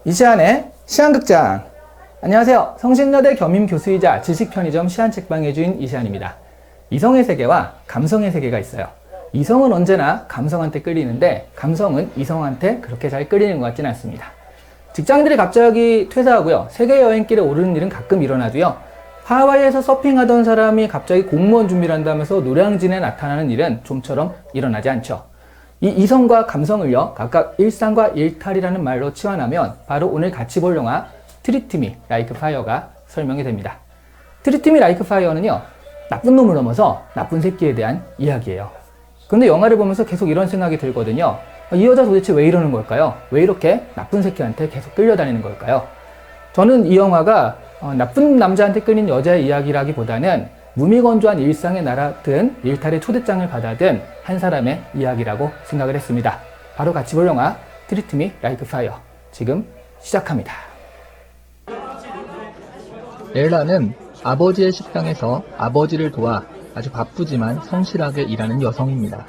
이시안의 시안극장. 안녕하세요. 성신여대 겸임교수이자 지식편의점 시안책방의 주인 이시안입니다. 이성의 세계와 감성의 세계가 있어요. 이성은 언제나 감성한테 끌리는데 감성은 이성한테 그렇게 잘 끌리는 것 같지는 않습니다. 직장인들이 갑자기 퇴사하고요. 세계 여행길에 오르는 일은 가끔 일어나도요. 하와이에서 서핑하던 사람이 갑자기 공무원 준비를 한다면서 노량진에 나타나는 일은 좀처럼 일어나지 않죠. 이 이성과 감성을요, 각각 일상과 일탈이라는 말로 치환하면 바로 오늘 같이 볼 영화 Treat Me Like Fire가 설명이 됩니다. Treat Me Like Fire는요, 나쁜 놈을 넘어서 나쁜 새끼에 대한 이야기예요. 그런데 영화를 보면서 계속 이런 생각이 들거든요. 이 여자 도대체 왜 이러는 걸까요? 왜 이렇게 나쁜 새끼한테 계속 끌려다니는 걸까요? 저는 이 영화가 나쁜 남자한테 끌린 여자의 이야기라기보다는 무미건조한 일상의 나라든 일탈의 초대장을 받아든 한 사람의 이야기라고 생각을 했습니다. 바로 같이 볼 영화 Treat Me Like Fire 지금 시작합니다. 엘라는 아버지의 식당에서 아버지를 도와 아주 바쁘지만 성실하게 일하는 여성입니다.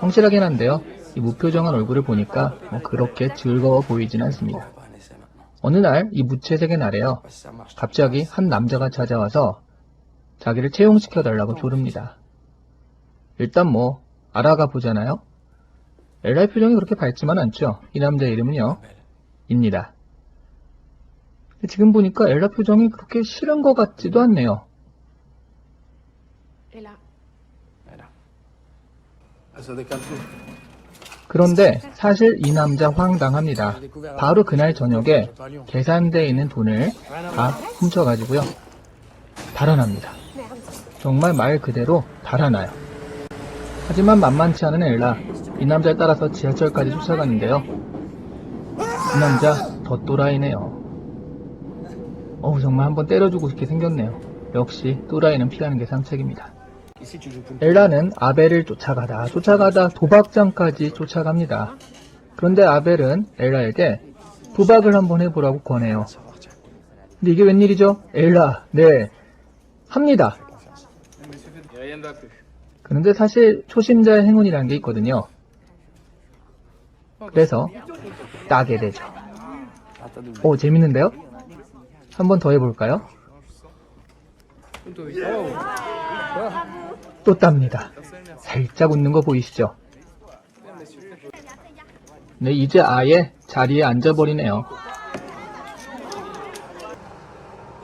성실하긴 한데요. 이 무표정한 얼굴을 보니까 그렇게 즐거워 보이진 않습니다. 어느 날 이 무채색의 날에요. 갑자기 한 남자가 찾아와서 자기를 채용시켜달라고 조릅니다. 일단 알아가 보잖아요. 엘라의 표정이 그렇게 밝지만 않죠. 이 남자의 이름은요, 입니다. 지금 보니까 엘라 표정이 그렇게 싫은 것 같지도 않네요. 그런데 사실 이 남자 황당합니다. 바로 그날 저녁에 계산대에 있는 돈을 다 훔쳐가지고요, 달아납니다. 정말 말 그대로 달아나요. 하지만 만만치 않은 엘라, 이 남자를 따라서 지하철까지 쫓아가는데요. 이 남자 더 또라이네요. 정말 한번 때려주고 싶게 생겼네요. 역시 또라이는 피하는 게 상책입니다. 엘라는 아벨을 쫓아가다 도박장까지 쫓아갑니다. 그런데 아벨은 엘라에게 도박을 한번 해보라고 권해요. 근데 이게 웬일이죠? 엘라, 네, 합니다. 그런데 사실 초심자의 행운이라는 게 있거든요. 그래서 따게 되죠. 재밌는데요? 한번 더 해볼까요? 또 땁니다. 살짝 웃는 거 보이시죠? 네, 이제 아예 자리에 앉아버리네요.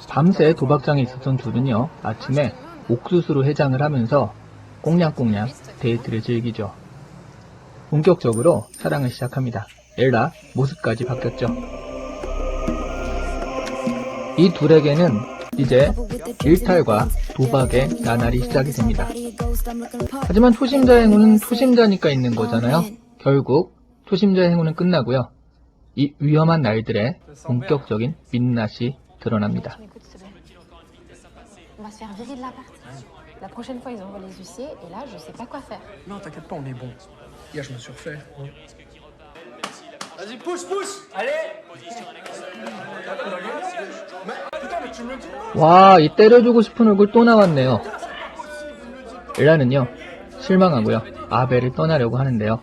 밤새 도박장에 있었던 둘은요, 아침에 옥수수로 해장을 하면서 꽁냥꽁냥 데이트를 즐기죠. 본격적으로 사랑을 시작합니다. 엘라 모습까지 바뀌었죠. 이 둘에게는 이제 일탈과 도박의 나날이 시작이 됩니다. 하지만 초심자의 행운은 초심자니까 있는 거잖아요. 결국 초심자의 행운은 끝나고요. 이 위험한 날들의 본격적인 민낯이 드러납니다. On va se faire virer de l'appart. La prochaine fois, ils envoient les huissiers, et là, je sais pas quoi faire. Non, t'inquiète pas, on est bon. Hier, je me suis refait. Vas-y, pousse, pousse. Allez. Putain, mais tu me le dis. 와, 이 때려주고 싶은 얼굴 또 나왔네요. 엘라는요, 실망하고요, 아벨을 떠나려고 하는데요.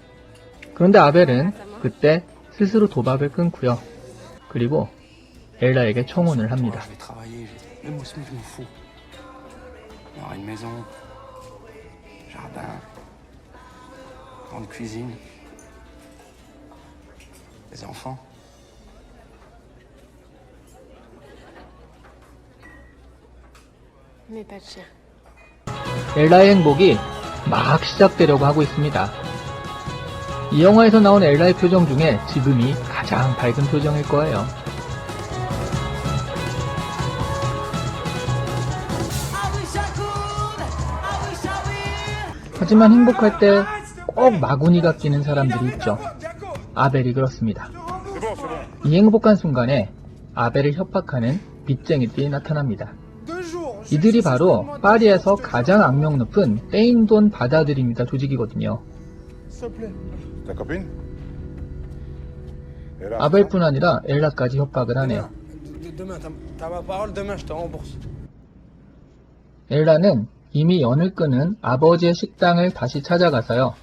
그런데 아벨은 그때 스스로 도박을 끊고요. 그리고 엘라에게 청혼을 합니다. Alors une maison, jardin, grande cuisine, des enfants. Mais pas de chien. 엘라의 행복이 막 시작되려고 하고 있습니다. 이 영화에서 나온 엘라의 표정 중에 지금이 가장 밝은 표정일 거예요. 하지만 행복할 때 꼭 마구니가 끼는 사람들이 있죠. 아벨이 그렇습니다. 이 행복한 순간에 아벨을 협박하는 빚쟁이들이 나타납니다. 이들이 바로 파리에서 가장 악명 높은 떼인 돈 받아들입니다 조직이거든요. 아벨뿐 아니라 엘라까지 협박을 하네요. 엘라는 이미 연을 끄는 아버지의 식당을 다시 찾아가서요,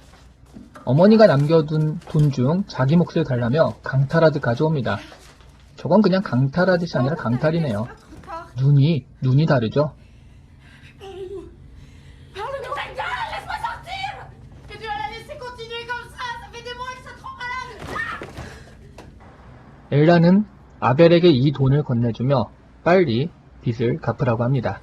어머니가 남겨둔 돈 중 자기 몫을 달라며 강탈하듯 가져옵니다. 저건 그냥 강탈하듯이 아니라 강탈이네요. 눈이 다르죠? Ta gueule, laisse-moi sortir! Que tu vas la laisser continuer comme ça fait des mois que ça te rend malade! 엘라는 아벨에게 이 돈을 건네주며 빨리 빚을 갚으라고 합니다.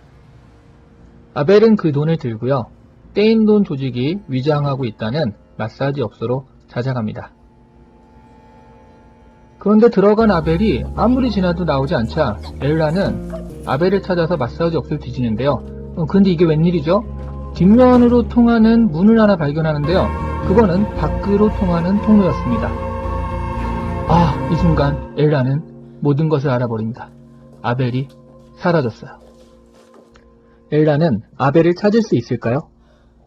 아벨은 그 돈을 들고요. 떼인 돈 조직이 위장하고 있다는 마사지 업소로 찾아갑니다. 그런데 들어간 아벨이 아무리 지나도 나오지 않자 엘라는 아벨을 찾아서 마사지 업소를 뒤지는데요. 근데 이게 웬일이죠? 뒷면으로 통하는 문을 하나 발견하는데요. 그거는 밖으로 통하는 통로였습니다. 이 순간 엘라는 모든 것을 알아버립니다. 아벨이 사라졌어요. 엘라는 아벨을 찾을 수 있을까요?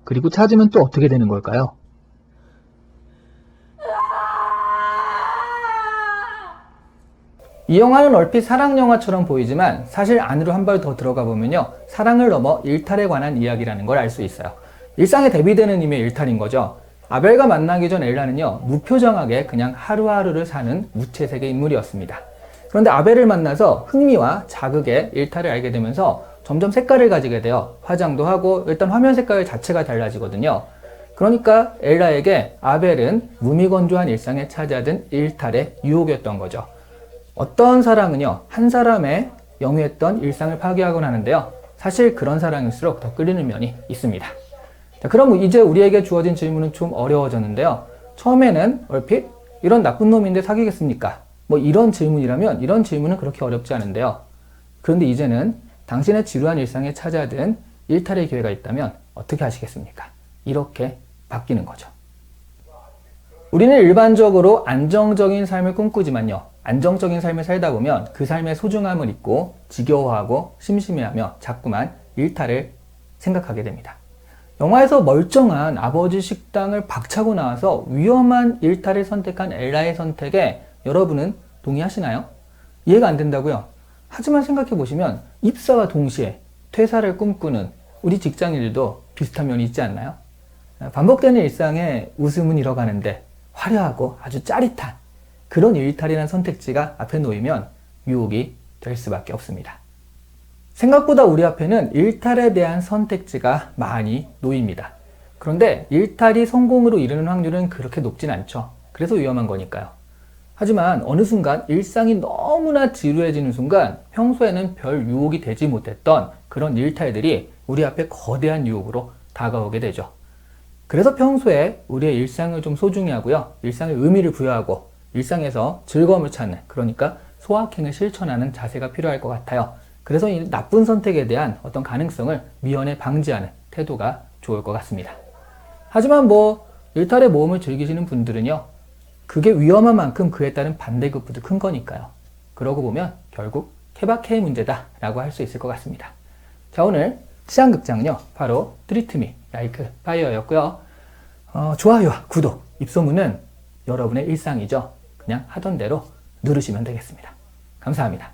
그리고 찾으면 또 어떻게 되는 걸까요? 이 영화는 얼핏 사랑 영화처럼 보이지만 사실 안으로 한 발 더 들어가 보면요, 사랑을 넘어 일탈에 관한 이야기라는 걸 알 수 있어요. 일상에 대비되는 의미의 일탈인 거죠. 아벨과 만나기 전 엘라는요, 무표정하게 그냥 하루하루를 사는 무채색의 인물이었습니다. 그런데 아벨을 만나서 흥미와 자극의 일탈을 알게 되면서 점점 색깔을 가지게 돼요. 화장도 하고 일단 화면 색깔 자체가 달라지거든요. 그러니까 엘라에게 아벨은 무미건조한 일상에 찾아든 일탈의 유혹이었던 거죠. 어떤 사랑은요, 한 사람의 영위했던 일상을 파괴하곤 하는데요. 사실 그런 사랑일수록 더 끌리는 면이 있습니다. 자, 그럼 이제 우리에게 주어진 질문은 좀 어려워졌는데요. 처음에는 얼핏 이런 나쁜 놈인데 사귀겠습니까? 뭐 이런 질문이라면 이런 질문은 그렇게 어렵지 않은데요. 그런데 이제는 당신의 지루한 일상에 찾아든 일탈의 기회가 있다면 어떻게 하시겠습니까? 이렇게 바뀌는 거죠. 우리는 일반적으로 안정적인 삶을 꿈꾸지만요, 안정적인 삶을 살다 보면 그 삶의 소중함을 잊고 지겨워하고 심심해하며 자꾸만 일탈을 생각하게 됩니다. 영화에서 멀쩡한 아버지 식당을 박차고 나와서 위험한 일탈을 선택한 엘라의 선택에 여러분은 동의하시나요? 이해가 안 된다고요? 하지만 생각해 보시면 입사와 동시에 퇴사를 꿈꾸는 우리 직장인들도 비슷한 면이 있지 않나요? 반복되는 일상에 웃음은 잃어가는데 화려하고 아주 짜릿한 그런 일탈이라는 선택지가 앞에 놓이면 유혹이 될 수밖에 없습니다. 생각보다 우리 앞에는 일탈에 대한 선택지가 많이 놓입니다. 그런데 일탈이 성공으로 이르는 확률은 그렇게 높진 않죠. 그래서 위험한 거니까요. 하지만 어느 순간 일상이 너무나 지루해지는 순간 평소에는 별 유혹이 되지 못했던 그런 일탈들이 우리 앞에 거대한 유혹으로 다가오게 되죠. 그래서 평소에 우리의 일상을 좀 소중히 하고요, 일상에 의미를 부여하고 일상에서 즐거움을 찾는, 그러니까 소확행을 실천하는 자세가 필요할 것 같아요. 그래서 이 나쁜 선택에 대한 어떤 가능성을 미연에 방지하는 태도가 좋을 것 같습니다. 하지만 일탈의 모험을 즐기시는 분들은요, 그게 위험한 만큼 그에 따른 반대급부도 큰 거니까요. 그러고 보면 결국 케바케의 문제다라고 할 수 있을 것 같습니다. 자, 오늘 시향극장은요, 바로 트리트 미 라이크 파이어였고요. 좋아요와 구독, 입소문은 여러분의 일상이죠. 그냥 하던 대로 누르시면 되겠습니다. 감사합니다.